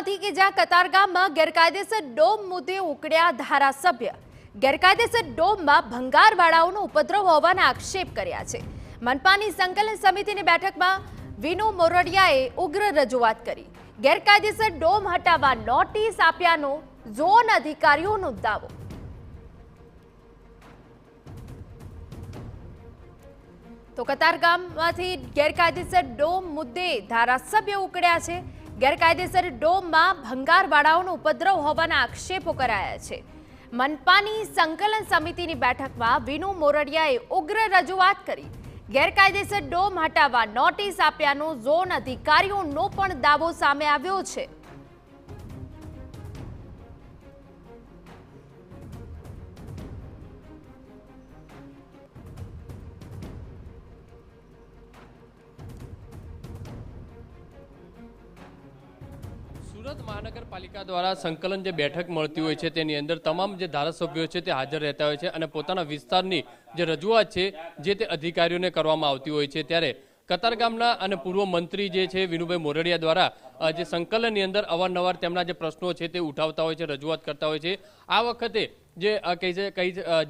સુરતમાંથી કે જ્યાં કતારગામમાં ગેરકાયદેસર ડોમ મુદ્દે ઉકળ્યા ધારાસભ્ય ગેરકાયદેસર ડોમમાં ભંગારવાળાઓનો ઉપદ્રવ હોવાના આક્ષેપ કર્યા છે। મનપાની સંકલન સમિતિની બેઠકમાં વિનુ મોરડિયાએ ઉગ્ર રજૂઆત કરી। ગેરકાયદેસર ડોમ હટાવવા નોટિસ આપ્યાનો ઝોન અધિકારીઓનો દાવો। તો કતારગામમાંથી ગેરકાયદેસર ડોમ મુદ્દે ધારાસભ્ય ઉકળ્યા છે। ગેરકાયદેસર ડોમમાં ભંગારવાળાઓનો ઉપદ્રવ હોવાના આક્ષેપો કરાયા છે। મનપાની સંકલન સમિતિની બેઠકમાં વિનુ મોરડિયાએ ઉગ્ર રજૂઆત કરી। ગેરકાયદેસર ડોમ હટાવવા નોટિસ આપ્યાનો ઝોન અધિકારીઓનો પણ દાવો સામે આવ્યો છે। સુરત મહાનગરપાલિકા દ્વારા સંકલન જે બેઠક મળતી હોય છે તેની અંદર તમામ જે ધારાસભ્યો છે તે હાજર રહેતા હોય છે અને પોતાના વિસ્તારની જે રજૂઆત છે જે તે અધિકારીઓને કરવામાં આવતી હોય છે। ત્યારે કતારગામના અને પૂર્વ મંત્રી જે છે વિનુભાઈ મોરડિયા દ્વારા જે સંકલનની અંદર અવારનવાર તેમના જે પ્રશ્નો છે તે ઉઠાવતા હોય છે, રજૂઆત કરતા હોય છે। આ વખતે જે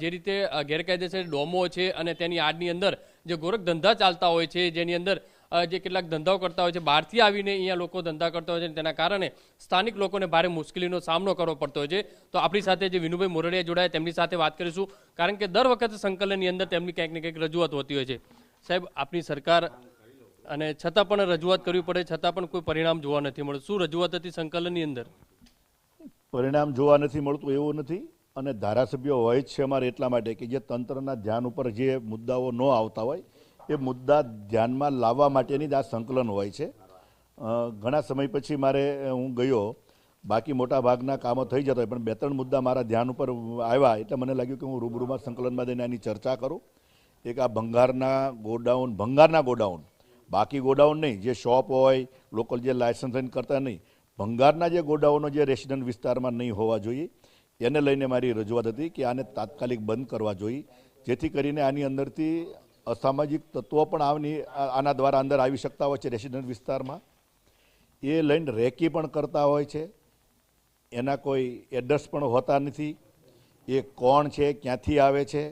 જે રીતે ગેરકાયદેસર ડોમો છે અને તેની આડની અંદર જે ગોરખ ધંધા ચાલતા હોય છે, જેની અંદર જે કેટલાક ધંધાઓ કરતા હોય છે, બહારથી આવીને અહીંયા લોકો ધંધા કરતા હોય છે, તેના કારણે સ્થાનિક લોકોને ભારે મુશ્કેલીનો સામનો કરવો પડતો હોય છે। તો આપણી સાથે જે વિનુભાઈ મોરડિયા જોડાયા તેમની સાથે વાત કરીશું, કારણ કે દર વખતે સંકલનની અંદર તેમની ક્યાંક ને ક્યાંક રજૂઆત હોતી હોય છે। સાહેબ, આપની સરકાર અને છતાં પણ રજૂઆત કરવી પડે, છતાં પણ કોઈ પરિણામ જોવા નથી મળતું। શું રજૂઆત હતી સંકલનની અંદર? પરિણામ જોવા નથી મળતું એવું નથી, અને ધારાસભ્યો હોય જ છે અમારે એટલા માટે કે જે તંત્રના ધ્યાન ઉપર જે મુદ્દાઓ ન આવતા હોય એ મુદ્દા ધ્યાનમાં લાવવા માટેની જ આ સંકલન હોય છે। ઘણા સમય પછી હું ગયો, બાકી મોટા ભાગના કામો થઈ જતા હોય, પણ 2-3 મુદ્દા મારા ધ્યાન ઉપર આવ્યા એટલે મને લાગ્યું કે હું રૂબરૂમાં સંકલનમાં જઈને આની ચર્ચા કરું। એક આ ભંગારના ગોડાઉન, બાકી ગોડાઉન નહીં, જે શોપ હોય, લોકલ જે લાયસન્સ લઈને કરતા નહીં, ભંગારના જે ગોડાઉનો જે રેસિડન્ટ વિસ્તારમાં નહીં હોવા જોઈએ એને લઈને મારી રજૂઆત હતી કે આને તાત્કાલિક બંધ કરવા જોઈએ, જેથી કરીને આની અંદરથી અસામાજિક તત્વો પણ આના દ્વારા અંદર આવી શકતા હોય છે રેસિડન્ટ વિસ્તારમાં। એ લઈને રેકી પણ કરતા હોય છે, એના કોઈ એડ્રેસ પણ હોતા નથી, એ કોણ છે, ક્યાંથી આવે છે,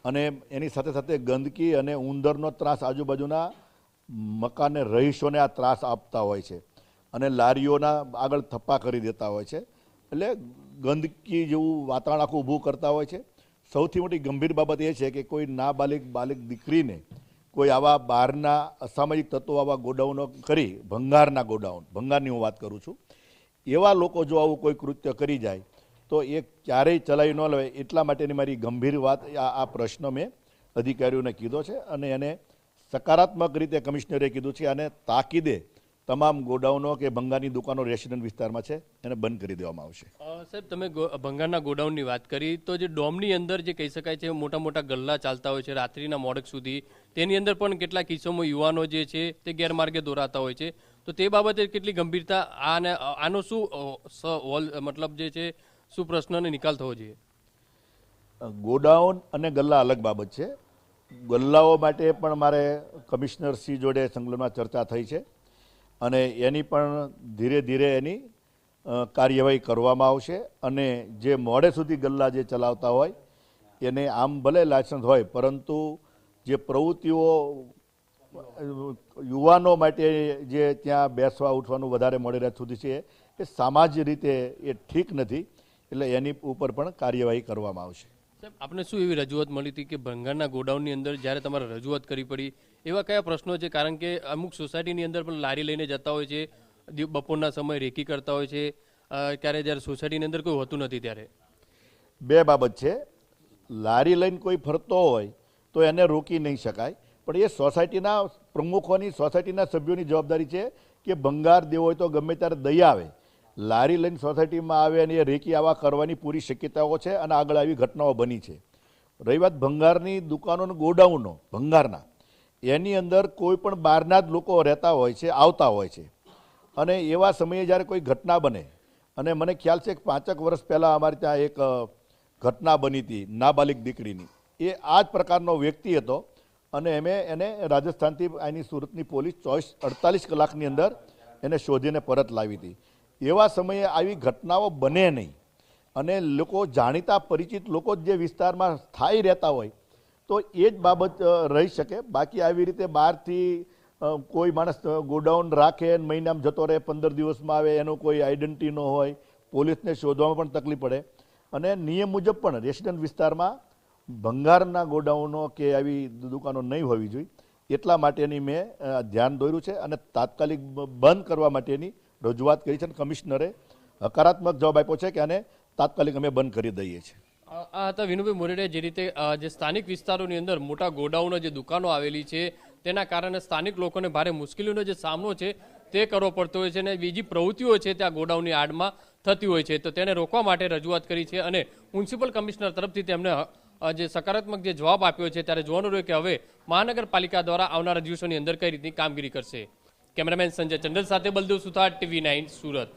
અને એની સાથે સાથે ગંદકી અને ઉંદરનો ત્રાસ આજુબાજુના મકાને રહીશોને આ ત્રાસ આપતા હોય છે, અને લારીઓના આગળ થપ્પા કરી દેતા હોય છે, એટલે ગંદકી જેવું વાતાવરણ આખું ઊભું કરતા હોય છે। સૌથી મોટી ગંભીર બાબત એ છે કે કોઈ બાલિક દીકરીને કોઈ આવા બહારના અસામાજિક તત્વો આવા ગોડાઉનો કરી, ભંગારની હું વાત કરું છું, એવા લોકો જો આવું કોઈ કૃત્ય કરી જાય તો એ ક્યારેય ચલાવી ન લેવાય। એટલા માટેની મારી ગંભીર વાત આ પ્રશ્ન મેં અધિકારીઓને કીધો છે, અને એને સકારાત્મક રીતે કમિશનરે કીધું છે અને તાકીદે તમામ ગોડાઉનો કે ભંગારની દુકાનો રેસિડન્ટ વિસ્તારમાં છે એને બંધ કરી દેવામાં આવશે। સાહેબ, તમે ભંગારના ગોડાઉનની વાત કરી, તો જે ડોમની અંદર જે કહી શકાય છે મોટા મોટા ગલ્લા ચાલતા હોય છે રાત્રિના મોડક સુધી, તેની અંદર પણ કેટલાક કિસ્સામાં યુવાનો જે છે તે ગેરમાર્ગે દોરાતા હોય છે, તો તે બાબતે કેટલી ગંભીરતા આનો શું મતલબ જે છે શું પ્રશ્નનો નિકાલ થવો જોઈએ? ગોડાઉન અને ગલ્લા અલગ બાબત છે। ગલ્લાઓ માટે પણ મારે કમિશનર શ્રી જોડે સંકલનમાં ચર્ચા થઈ છે, અને એની પણ ધીરે ધીરે એની કાર્યવાહી કરવામાં આવશે, અને જે મોડે સુધી ગલ્લા જે ચલાવતા હોય એને આમ ભલે લાયસન્સ હોય, પરંતુ જે પ્રવૃત્તિઓ યુવાનો માટે જે ત્યાં બેસવા ઉઠવાનું વધારે મોડી રાત સુધી છે એ સામાજિક રીતે એ ઠીક નથી, એટલે એની ઉપર પણ કાર્યવાહી કરવામાં આવશે। સાહેબ, આપને શું એવી રજૂઆત મળી હતી કે ભંગારના ગોડાઉનની અંદર જ્યારે તમારે રજૂઆત કરવી પડી, એવા કયા પ્રશ્નો છે? કારણ કે અમુક સોસાયટીની અંદર પણ લારી લઈને જતા હોય છે, બપોરના સમય રેકી કરતા હોય છે, ત્યારે જ્યારે સોસાયટીની અંદર કોઈ હોતું નથી ત્યારે? 2 બાબત છે। લારી લઈને કોઈ ફરતો હોય તો એને રોકી નહીં શકાય, પણ એ સોસાયટીના પ્રમુખોની, સોસાયટીના સભ્યોની જવાબદારી છે કે ભંગાર દેવો હોય તો ગમે ત્યારે દઈ આવે। લારી લઈને સોસાયટીમાં આવે અને એ રેકી આવા કરવાની પૂરી શક્યતાઓ છે, અને આગળ આવી ઘટનાઓ બની છે। રહી વાત ભંગારની દુકાનો, ગોડાઉનો ભંગારના, એની અંદર કોઈ પણ બહારના જ લોકો રહેતા હોય છે, આવતા હોય છે, અને એવા સમયે જ્યારે કોઈ ઘટના બને, અને મને ખ્યાલ છે કે 5 વર્ષ પહેલાં અમારે ત્યાં એક ઘટના બની હતી નાબાલિગ દીકરીની, એ આ જ પ્રકારનો વ્યક્તિ હતો, અને એને રાજસ્થાનથી અહીંની સુરતની પોલીસ 48 કલાકની અંદર એને શોધીને પરત લાવી હતી। એવા સમયે આવી ઘટનાઓ બને નહીં અને લોકો જાણીતા પરિચિત લોકો જ જે વિસ્તારમાં સ્થાયી રહેતા હોય તો એ જ બાબત રહી શકે. બાકી આવી રીતે બહારથી કોઈ માણસ ગોડાઉન રાખે ને મહિનામાં જતો રહે, 15 દિવસમાં આવે, એનો કોઈ આઈડેન્ટિટી ન હોય, પોલીસને શોધવામાં પણ તકલીફ પડે. અને નિયમ મુજબ પણ રેસિડન્ટ વિસ્તારમાં ભંગારના ગોડાઉનો કે આવી દુકાનો નહીં હોવી જોઈએ. એટલા માટેની મેં ધ્યાન દોર્યું છે અને તાત્કાલિક બંધ કરવા માટેની રજૂઆત કરી છે અને કમિશનરે હકારાત્મક જવાબ આપ્યો છે કે આને તાત્કાલિક અમે બંધ કરી દઈએ છીએ. આ હતા વિનુભાઈ મોરેડિયા. જે રીતે જે સ્થાનિક વિસ્તારોની અંદર મોટા ગોડાઉનો, જે દુકાનો આવેલી છે તેના કારણે સ્થાનિક લોકોને ભારે મુશ્કેલીઓનો જે સામનો છે તે કરવો પડતો હોય છે અને બીજી પ્રવૃત્તિઓ છે ત્યાં ગોડાઉનની આડમાં થતી હોય છે. તો તેને રોકવા માટે રજૂઆત કરી છે અને મ્યુનિસિપલ કમિશનર તરફથી તેમને જે સકારાત્મક જે જવાબ આપ્યો છે ત્યારે જોવાનું રહ્યું કે હવે મહાનગરપાલિકા દ્વારા આવનારા દિવસોની અંદર કઈ રીતની કામગીરી કરશે. કેમેરામેન સંજય ચંડલ સાથે બલદેવ સુથાર, TV9 સુરત.